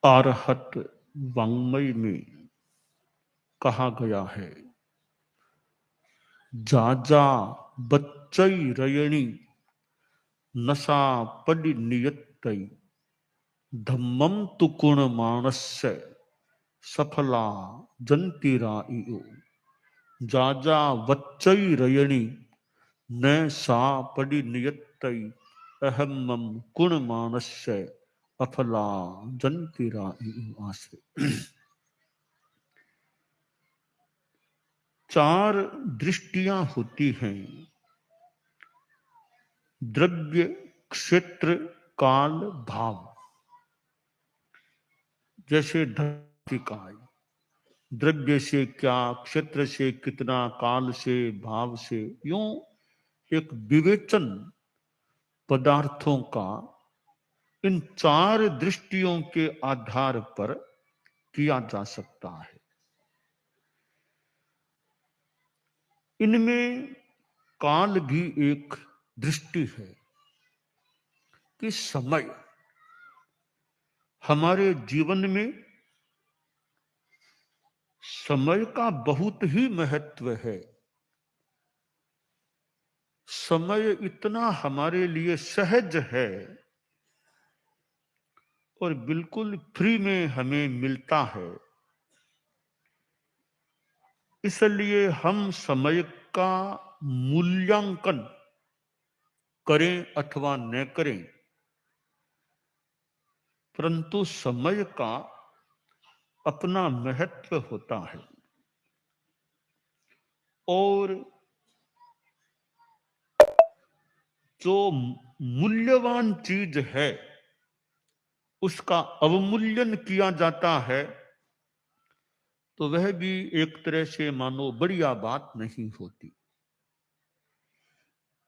आरहत वाङ्मय में कहा गया है, जाजा बच्चई रयणी नशा पडि नियतई धम्मम तु कुण मानस्य सफला जंतीराइयो। जाजा वच्चई रयणी न सा पडि नियतई अहम्मम कुण मानस्य अफला जंतीराइयो। आश्रय चार दृष्टियां होती हैं, द्रव्य, क्षेत्र, काल, भाव। जैसे धर्तिकाय, द्रव्य से क्या, क्षेत्र से कितना, काल से, भाव से, यूं एक विवेचन पदार्थों का इन चार दृष्टियों के आधार पर किया जा सकता है। इनमें काल भी एक दृष्टि है कि समय हमारे जीवन में समय का बहुत ही महत्व है। समय इतना हमारे लिए सहज है और बिल्कुल फ्री में हमें मिलता है, इसलिए हम समय का मूल्यांकन करें अथवा न करें, परंतु समय का अपना महत्व होता है। और जो मूल्यवान चीज है उसका अवमूल्यन किया जाता है तो वह भी एक तरह से मानो बढ़िया बात नहीं होती।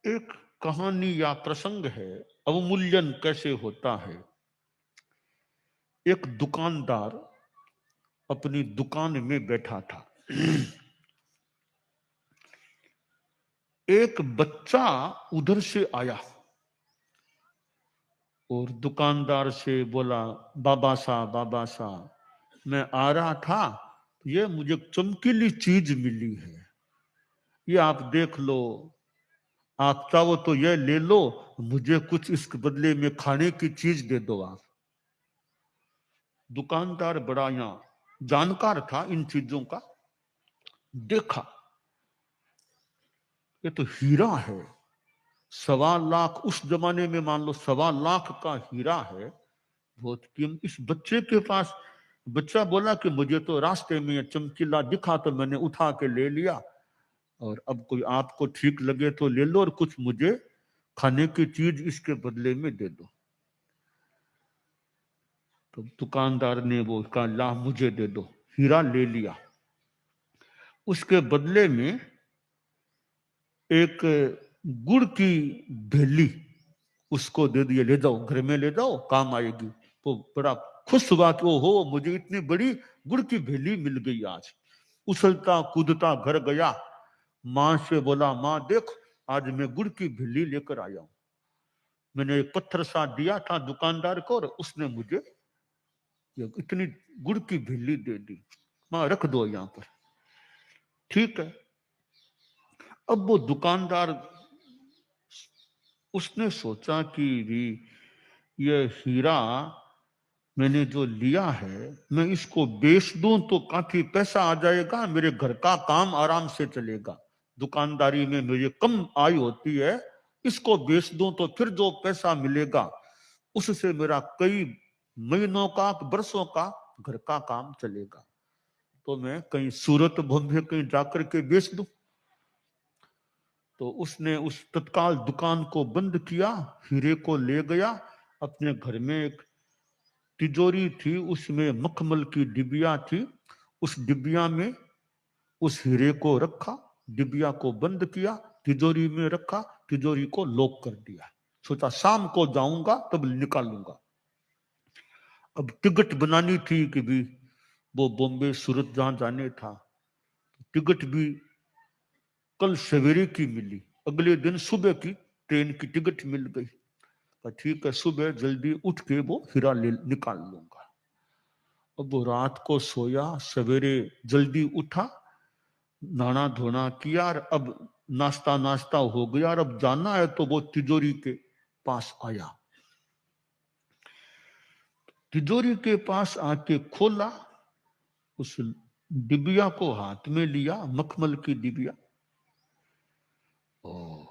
एक कहानी या प्रसंग है, अवमूल्यन कैसे होता है। एक दुकानदार अपनी दुकान में बैठा था। एक बच्चा उधर से आया और दुकानदार से बोला, बाबा साहब मैं आ रहा था, ये मुझे चमकीली चीज मिली है, ये आप देख लो, आप चाहो तो ये ले लो, मुझे कुछ इसके बदले में खाने की चीज दे दो आप। दुकानदार बड़ा यहां जानकार था इन चीजों का, देखा ये तो हीरा है, 1.25 लाख, उस जमाने में मान लो 1.25 लाख का हीरा है, बहुत कीमती। इस बच्चे के पास, बच्चा बोला कि मुझे तो रास्ते में चमकीला दिखा तो मैंने उठा के ले लिया, और अब कोई आपको ठीक लगे तो ले लो और कुछ मुझे खाने की चीज इसके बदले में दे दो। तो दुकानदार ने वो कहा, ला मुझे दे दो, हीरा ले लिया। उसके बदले में एक गुड़ की भेली उसको दे दिए, ले जाओ घर में ले जाओ, काम आएगी। वो बड़ा खुश हुआ कि ओहो मुझे इतनी बड़ी गुड़ की भेली मिल गई आज। उछलता कूदता घर गया, मां से बोला, मां देख आज मैं गुड़ की भेली लेकर आया हूं, मैंने एक पत्थर सा दिया था दुकानदार को और उसने मुझे इतनी गुड़ की भेली दे दी, मां रख दो यहां पर। ठीक है। अब वो दुकानदार, उसने सोचा कि भी ये हीरा मैंने जो लिया है, मैं इसको बेच दूं तो काफी पैसा आ जाएगा, मेरे घर का काम आराम से चलेगा, दुकानदारी में मेरी कम आय होती है, इसको बेच दूं तो फिर जो पैसा मिलेगा उससे मेरा कई महीनों का, बरसों का घर का काम चलेगा, तो मैं कहीं सूरत बॉम्बे कहीं जाकर के बेच दूं। तो उसने उस तत्काल दुकान को बंद किया, हीरे को ले गया अपने घर में। एक तिजोरी थी, उसमें मखमल की डिबिया थी, उस डिबिया में उस हीरे को रखा, डिबिया को बंद किया, तिजोरी में रखा, तिजोरी को लॉक कर दिया। सोचा शाम को जाऊंगा तब निकालूंगा। अब टिकट बनानी थी कि भी वो बॉम्बे सूरत जहां जाने था, टिकट भी कल सवेरे की मिली, अगले दिन सुबह की ट्रेन की टिकट मिल गई। ठीक है, सुबह जल्दी उठ के वो हीरा ले निकाल लूंगा। अब वो रात को सोया, सवेरे जल्दी उठा, नहाना धोना किया, और अब नाश्ता नाश्ता हो गया, और अब जाना है तो वो तिजोरी के पास आया। तिजोरी के पास आके खोला, उस डिबिया को हाथ में लिया, मखमल की डिबिया, और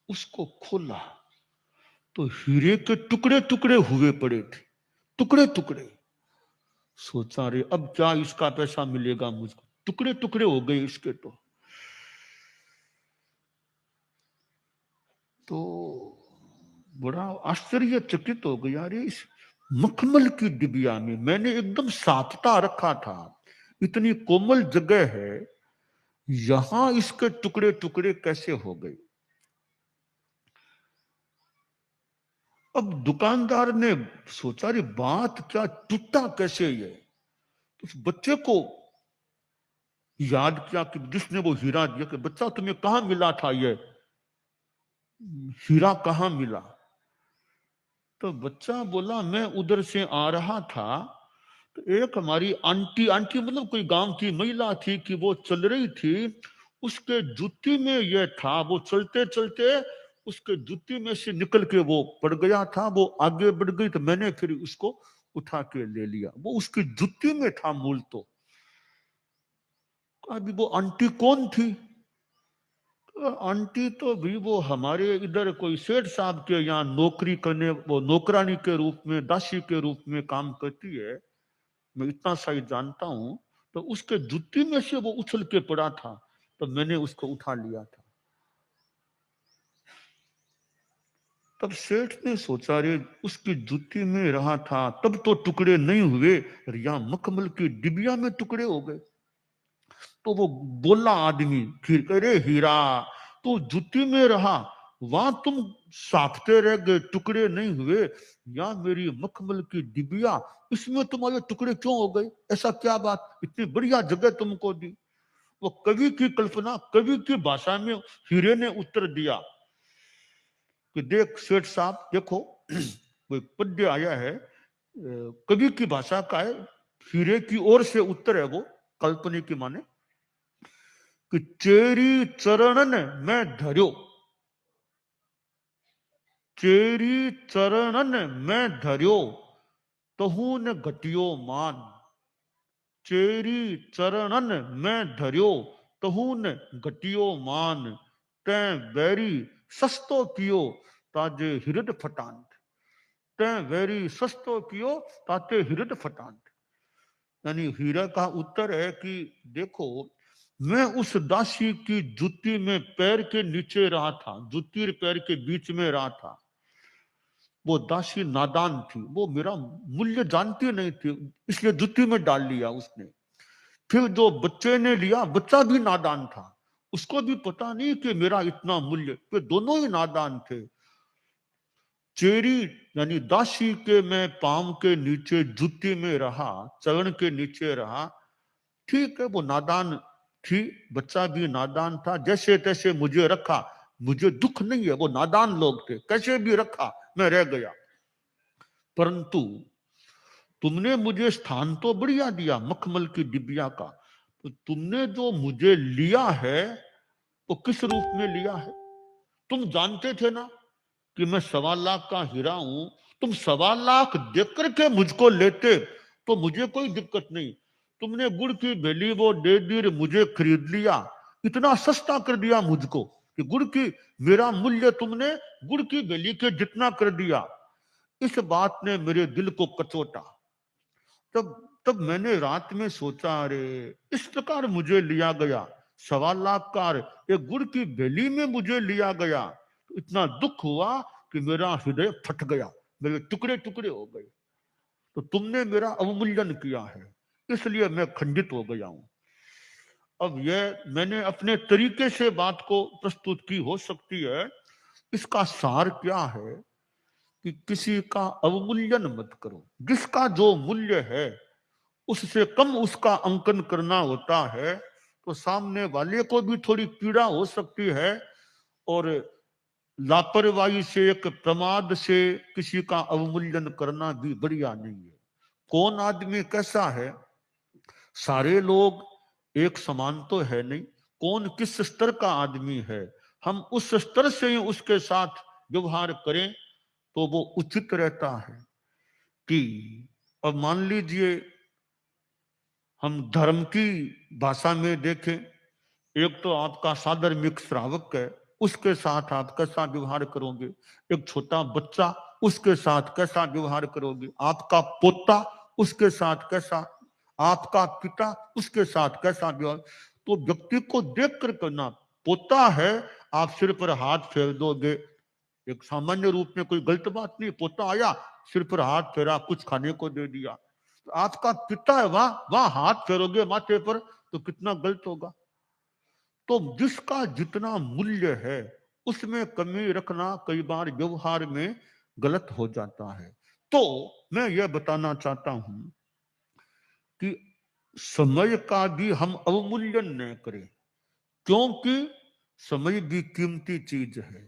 उसको खोला तो हीरे के टुकड़े टुकड़े हुए पड़े थे, टुकड़े टुकड़े। सोचा रे अब क्या इसका पैसा मिलेगा मुझको, टुकड़े टुकड़े हो गए इसके। तो बड़ा आश्चर्यचकित हो गया, अरे इस मखमल की डिबिया में मैंने एकदम साफता रखा था, इतनी कोमल जगह है, यहां इसके टुकड़े टुकड़े कैसे हो गए। अब दुकानदार ने सोचा रे बात क्या, टूटा कैसे ये। उस बच्चे को याद किया कि जिसने वो हीरा दिया, कि बच्चा तुम्हें कहां मिला था ये हीरा, कहां मिला। तो बच्चा बोला मैं उधर से आ रहा था, तो एक हमारी आंटी, आंटी मतलब कोई गांव की महिला थी, कि वो चल रही थी, उसके जूती में ये था, वो चलते चलते उसके जूती में से निकल के वो पड़ गया था, वो आगे बढ़ गई, तो मैंने फिर उसको उठा के ले लिया, वो उसकी जूती में था मूल। तो अभी वो आंटी कौन थी। तो आंटी तो भी वो हमारे इधर कोई सेठ साहब के यहाँ नौकरी करने, वो नौकरानी के रूप में, दासी के रूप में काम करती है, मैं इतना सही जानता हूं। तो उसके जूती में से वो उछल के पड़ा था, तो मैंने उसको उठा लिया था। तब सेठ ने सोचा रे उसकी जूती में रहा था तब तो टुकड़े नहीं हुए, यहाँ मखमल की डिबिया में टुकड़े हो गए। तो वो बोला आदमी फिर, अरे हीरा तो जूती में रहा, वहां तुम साखते रह गए, टुकड़े नहीं हुए, या मेरी मखमल की डिबिया, इसमें तुम्हारे टुकड़े क्यों हो गए, ऐसा क्या बात, इतनी बढ़िया जगह तुमको दी। वो कवि की कल्पना, कवि की भाषा में हीरे ने उत्तर दिया कि देख सेठ साहब देखो, कोई पद्य आया है, कवि की भाषा का है, हीरे की ओर से उत्तर है वो, काल्पनिक की माने, कि चेरी चरणन में धर्यो, चेरी चरणन में धर्यो, तहु न घटियो मान, चेरी चरणन में धर्यो, तहु न घटियो मान, तै बैरी सस्तो कियो ताजे हृदय फटांत, तै बैरी सस्तो कियो ताते हृदय फटांत। यानी हीरा का उत्तर है कि देखो, मैं उस दासी की जूती में पैर के नीचे रहा था, जूती और पैर के बीच में रहा था। वो दासी नादान थी, वो मेरा मूल्य जानती नहीं थी, इसलिए जूती में डाल लिया उसने। फिर जो बच्चे ने लिया, बच्चा भी नादान था, उसको भी पता नहीं कि मेरा इतना मूल्य, वे दोनों ही नादान थे। चेरी यानी दासी के मैं पांव के नीचे जूती में रहा, चरण के नीचे रहा, ठीक है वो नादान थी, बच्चा भी नादान था, जैसे तैसे मुझे रखा, मुझे दुख नहीं है, वो नादान लोग थे, कैसे भी रखा, मैं रह गया। परंतु तुमने मुझे स्थान तो बढ़िया दिया मखमल की डिबिया का, तो तुमने जो मुझे लिया है वो किस रूप में लिया है। तुम जानते थे ना कि मैं 1.25 लाख का हीरा हूं, तुम 1.25 लाख देकर के मुझको लेते तो मुझे कोई दिक्कत नहीं, तुमने गुड़ की बेली वो दे दी, मुझे खरीद लिया, इतना सस्ता कर दिया मुझको कि गुड़ की मेरा मूल्य तुमने गुड़ की बेली के जितना कर दिया। इस बात ने मेरे दिल को कचोटा। तब तब मैंने रात में सोचा, अरे इस प्रकार मुझे लिया गया, 1.25 लाख का एक गुड़ की बेली में मुझे लिया गया, तो इतना दुख हुआ कि मेरा हृदय फट गया, मेरे टुकड़े टुकड़े हो गए। तो तुमने मेरा अवमूल्यन किया है, इसलिए मैं खंडित हो गया हूं। अब यह मैंने अपने तरीके से बात को प्रस्तुत की हो सकती है, इसका सार क्या है कि किसी का अवमूल्यन मत करो, जिसका जो मूल्य है उससे कम उसका अंकन करना होता है, तो सामने वाले को भी थोड़ी पीड़ा हो सकती है, और लापरवाही से, एक प्रमाद से किसी का अवमूल्यन करना भी बढ़िया नहीं है। कौन आदमी कैसा है, सारे लोग एक समान तो है नहीं, कौन किस स्तर का आदमी है, हम उस स्तर से ही उसके साथ व्यवहार करें तो वो उचित रहता है। कि अब मान लीजिए हम धर्म की भाषा में देखें, एक तो आपका साधर्मिक श्रावक है, उसके साथ आप कैसा व्यवहार करोगे, एक छोटा बच्चा उसके साथ कैसा व्यवहार करोगे, आपका पोता उसके साथ कैसा, आपका पिता उसके साथ कैसा व्यवहार। तो व्यक्ति को देख कर करना। पोता है, आप सिर पर हाथ फेर दोगे, एक सामान्य रूप में कोई गलत बात नहीं, पोता आया सिर पर हाथ फेरा, कुछ खाने को दे दिया। तो आपका पिता है, वहां वहां हाथ फेरोगे माथे पर तो कितना गलत होगा। तो जिसका जितना मूल्य है उसमें कमी रखना कई बार व्यवहार में गलत हो जाता है। तो मैं यह बताना चाहता हूं कि समय का भी हम अवमूल्यन न करें, क्योंकि समय भी कीमती चीज है।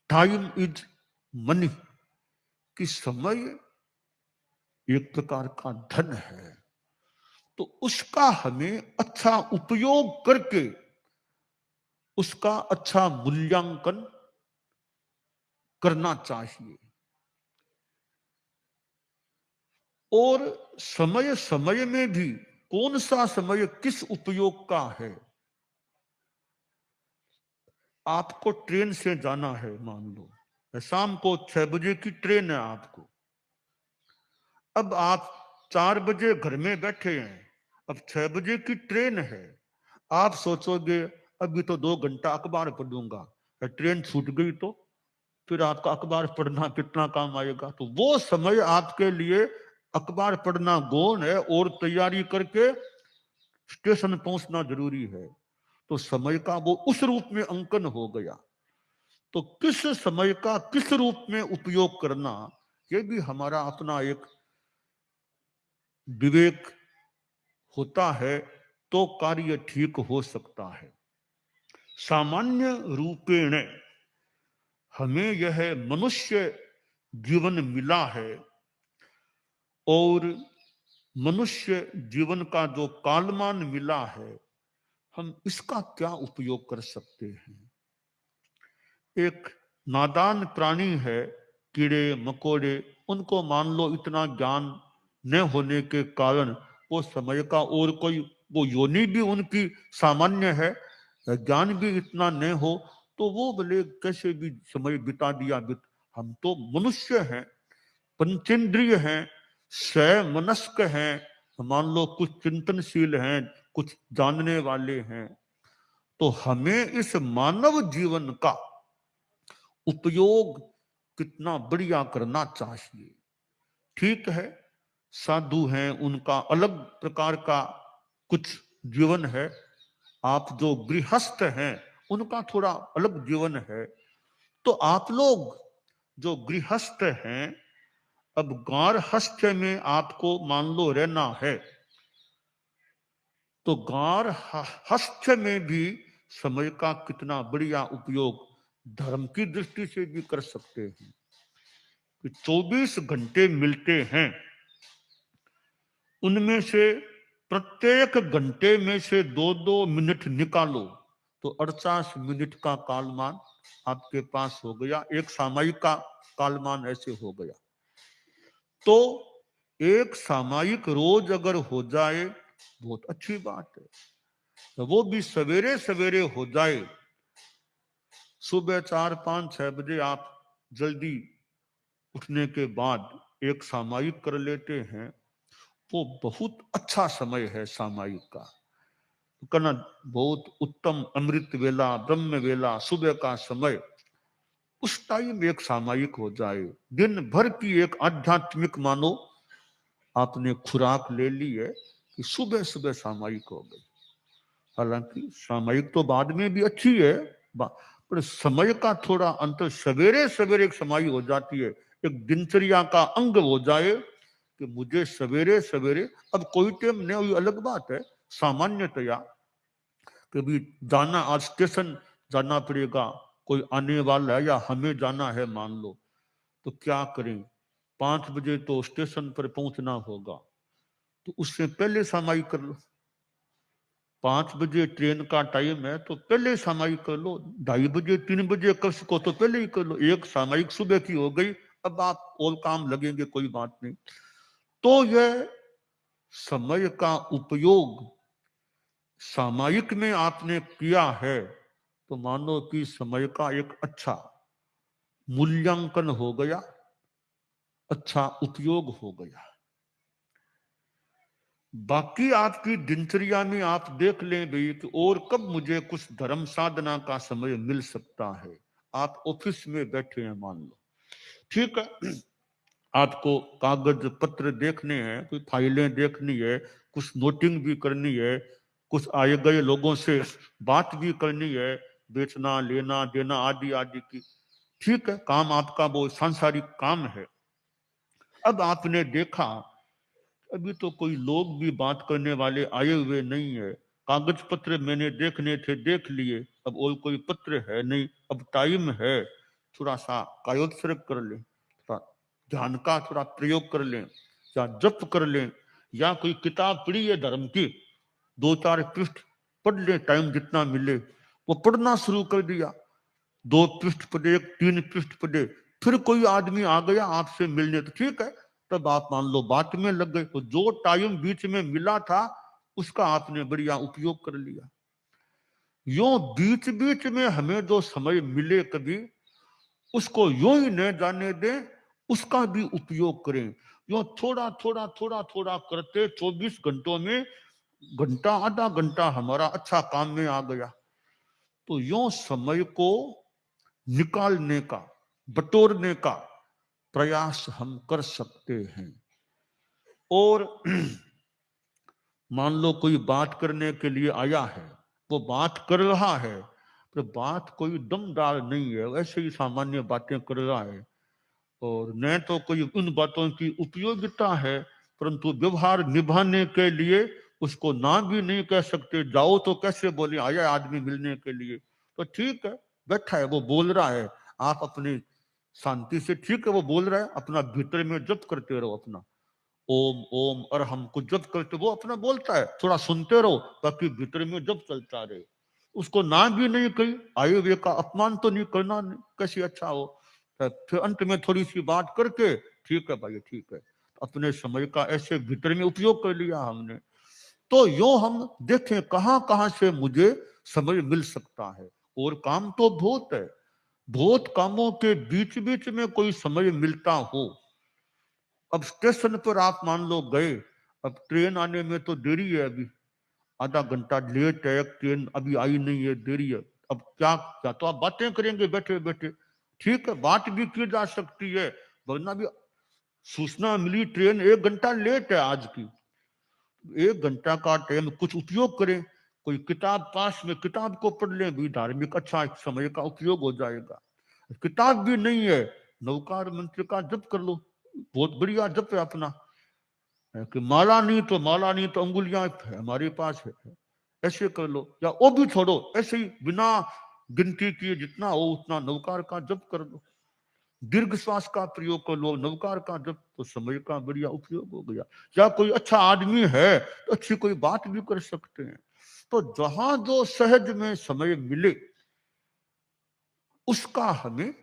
टाइम इज मनी, कि समय एक प्रकार का धन है, तो उसका हमें अच्छा उपयोग करके उसका अच्छा मूल्यांकन करना चाहिए। और समय समय में भी कौन सा समय किस उपयोग का है। आपको ट्रेन से जाना है, मान लो शाम को 6 बजे की ट्रेन है आपको, अब आप 4 बजे घर में बैठे हैं, अब 6 बजे की ट्रेन है, आप सोचोगे अभी तो 2 घंटा अखबार पढ़ूंगा, ट्रेन छूट गई तो फिर आपका अखबार पढ़ना कितना काम आएगा। तो वो समय आपके लिए अखबार पढ़ना गौण है और तैयारी करके स्टेशन पहुंचना जरूरी है। तो समय का वो उस रूप में अंकन हो गया। तो किस समय का किस रूप में उपयोग करना, ये भी हमारा अपना एक विवेक होता है, तो कार्य ठीक हो सकता है। सामान्य रूपेण हमें यह मनुष्य जीवन मिला है, और मनुष्य जीवन का जो कालमान मिला है, हम इसका क्या उपयोग कर सकते हैं। एक नादान प्राणी है, कीड़े मकोड़े, उनको मान लो इतना ज्ञान न होने के कारण वो समय का और कोई वो योनि भी उनकी सामान्य है, ज्ञान भी इतना न हो, तो वो बोले कैसे भी समय बिता दिया। हम तो मनुष्य हैं, पंचेंद्रिय हैं, मनस्क हैं, मान लो कुछ चिंतनशील हैं, कुछ जानने वाले हैं। तो हमें इस मानव जीवन का उपयोग कितना बढ़िया करना चाहिए। ठीक है, साधु हैं, उनका अलग प्रकार का कुछ जीवन है, आप जो गृहस्थ हैं उनका थोड़ा अलग जीवन है। तो आप लोग जो गृहस्थ हैं, अब गारहस्थ्य में आपको मान लो रहना है, तो गारहस्थ्य में भी समय का कितना बढ़िया उपयोग धर्म की दृष्टि से भी कर सकते हैं। कि 24 घंटे मिलते हैं, उनमें से प्रत्येक घंटे में से 2-2 मिनट निकालो, तो 48 मिनट का कालमान आपके पास हो गया, एक सामयिक का कालमान ऐसे हो गया। तो एक सामयिक रोज अगर हो जाए बहुत अच्छी बात है, तो वो भी सवेरे सवेरे हो जाए, सुबह 4-5-6 बजे आप जल्दी उठने के बाद एक सामयिक कर लेते हैं, वो बहुत अच्छा समय है सामयिक का। तो कहना बहुत उत्तम अमृत वेला, ब्रह्म वेला, सुबह का समय, उस टाइम एक सामयिक हो जाए, दिन भर की एक आध्यात्मिक मानो आपने खुराक ले ली है कि सुबह सुबह सामयिक हो गई। हालांकि सामयिक तो बाद में भी अच्छी है, पर समय का थोड़ा अंतर, सवेरे सवेरे एक समाई हो जाती है, एक दिनचर्या का अंग हो जाए कि मुझे सवेरे सवेरे, अब कोई टाइम नहीं हुई अलग बात है, सामान्यतया कभी जाना, आज स्टेशन जाना पड़ेगा, कोई आने वाला है या हमें जाना है मान लो, तो क्या करें, 5 बजे तो स्टेशन पर पहुंचना होगा, तो उससे पहले समाई कर लो। 5 बजे ट्रेन का टाइम है तो पहले सामाई कर लो, 2:30 बजे 3 बजे कर सको तो पहले ही कर लो। एक सामायिक सुबह की हो गई, अब आप और काम लगेंगे, कोई बात नहीं। तो यह समय का उपयोग सामायिक में आपने किया है तो मानो कि समय का एक अच्छा मूल्यांकन हो गया, अच्छा उपयोग हो गया। बाकी आपकी दिनचर्या में आप देख लें भाई कि और कब मुझे कुछ धर्म साधना का समय मिल सकता है। आप ऑफिस में बैठे हैं मान लो, ठीक है, आपको कागज पत्र देखने हैं, कोई फाइलें देखनी है, कुछ नोटिंग भी करनी है, कुछ आए गए लोगों से बात भी करनी है, बेचना लेना देना आदि आदि की, ठीक है, काम आपका वो सांसारिक काम है। अब आपने देखा अभी तो कोई लोग भी बात करने वाले आए हुए नहीं है, कागज पत्र मैंने देखने थे देख लिए, अब और कोई पत्र है नहीं, अब टाइम है थोड़ा सा कायोत्सर्ग कर ले, थोड़ा ध्यान का थोड़ा प्रयोग कर लें, या जप कर लें, या कोई किताब पढ़ी है धर्म की, 2-4 पृष्ठ पढ़ ले, टाइम जितना मिले वो पढ़ना शुरू कर दिया, 2 पृष्ठ पढ़े, 3 पृष्ठ पढ़े, फिर कोई आदमी आ गया आपसे मिलने तो ठीक है, तब आप मान लो बात में लग गए, तो जो टाइम बीच में मिला था उसका आपने बढ़िया उपयोग कर लिया। यो बीच बीच में हमें जो समय मिले कभी उसको यूं ही न जाने दें, उसका भी उपयोग करें। यो थोड़ा थोड़ा थोड़ा थोड़ा करते 24 घंटों में घंटा आधा घंटा हमारा अच्छा काम में आ गया। तो यो समय को निकालने का, बटोरने का प्रयास हम कर सकते हैं। और मान लो कोई बात करने के लिए आया है, वो बात कर रहा है, तो बात कोई दमदार नहीं है, वैसे ही सामान्य बातें कर रहा है, और न तो कोई उन बातों की उपयोगिता है, परंतु व्यवहार निभाने के लिए उसको ना भी नहीं कह सकते, जाओ तो कैसे बोले, आया आदमी मिलने के लिए, तो ठीक है, बैठा है वो बोल रहा है, आप अपनी शांति से, ठीक है वो बोल रहा है, अपना भीतर में जप करते रहो, अपना ओम ओम और हम कुछ जप करते, वो अपना बोलता है, थोड़ा सुनते रहो ताकि भीतर में जप चलता रहे। उसको ना भी नहीं कही, आयु वे का अपमान तो नहीं करना, नहीं कैसी अच्छा हो, फिर अंत में थोड़ी सी बात करके ठीक है भाई ठीक है, अपने समय का ऐसे भीतर में उपयोग कर लिया हमने। तो यो हम देखें कहां कहां से मुझे समय मिल सकता है, और काम तो बहुत है, बहुत कामों के बीच बीच में कोई समय मिलता हो। अब स्टेशन पर आप मान लो गए, अब ट्रेन आने में तो देरी है, अभी आधा घंटा लेट है, ट्रेन अभी आई नहीं है, देरी है, अब क्या क्या तो आप बातें करेंगे बैठे बैठे, ठीक है बात भी की जा सकती है, वरना भी सूचना मिली ट्रेन 1 घंटा लेट है आज की, 1 घंटा का टाइम कुछ उपयोग करें, कोई किताब पास में किताब को पढ़ लें, भी धार्मिक अच्छा समय का उपयोग हो जाएगा। किताब भी नहीं है, नवकार मंत्र का जप कर लो, बहुत बढ़िया जप है अपना, कि माला नहीं तो अंगुलियां हमारे पास है, ऐसे कर लो, या वो भी छोड़ो, ऐसे ही बिना गिनती किए जितना हो उतना नवकार का जप कर लो, दीर्घ श्वास का प्रयोग कर लो, नवकार का जप, तो समय का बढ़िया उपयोग हो गया। या कोई अच्छा आदमी है तो अच्छी कोई बात भी कर सकते हैं। तो जहां जो सहज में समय मिले उसका हमें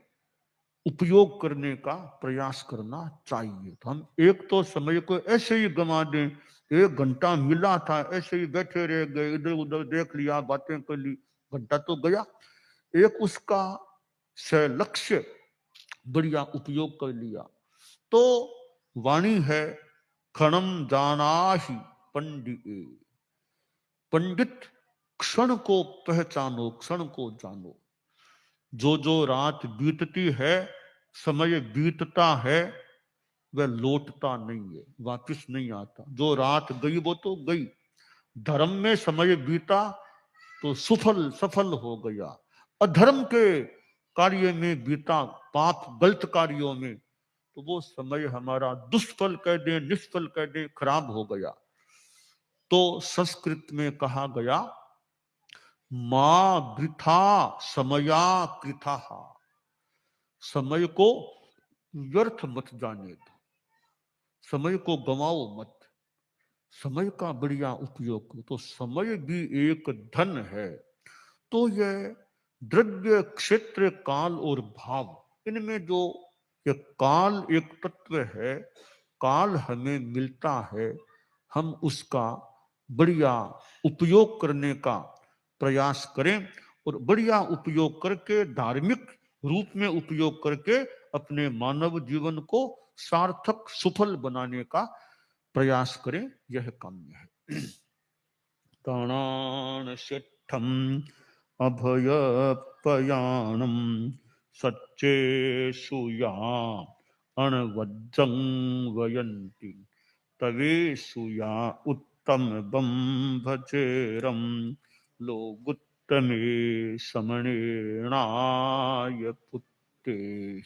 उपयोग करने का प्रयास करना चाहिए। तो हम एक तो समय को ऐसे ही गंवा दें, 1 घंटा मिला था ऐसे ही बैठे रह गए, इधर उधर देख लिया, बातें कर ली, घंटा तो गया, एक उसका से लक्ष्य बढ़िया उपयोग कर लिया। तो वाणी है क्षणम जानाहि पंडित, पंडित क्षण को पहचानो, क्षण को जानो। जो जो रात बीतती है, समय बीतता है, वह लौटता नहीं है, वापिस नहीं आता। जो रात गई वो तो गई, धर्म में समय बीता तो सफल सफल हो गया, अधर्म के कार्य में बीता, पाप गलत कार्यों में, तो वो समय हमारा दुष्फल कह दे, निष्फल कह दे, खराब हो गया। तो संस्कृत में कहा गया मां वृथा समया कृथा, समय को व्यर्थ मत जाने दो। समय को गंवाओ मत, समय का बढ़िया उपयोग करो। तो समय भी एक धन है। तो यह द्रव्य, क्षेत्र, काल और भाव, इनमें जो ये काल एक तत्व है, काल हमें मिलता है, हम उसका बढ़िया उपयोग करने का प्रयास करें और बढ़िया उपयोग करके, धार्मिक रूप में उपयोग करके अपने मानव जीवन को सार्थक, सफल बनाने का प्रयास करें, यह काम्य है। प्राणान शिष्ठम अभयपयाणम सच्चेषु या अणवज्जं वयन्ति तवेषु या उत्तम बम भचेरम लोगुत्तमे समणेणाय पुत्ते।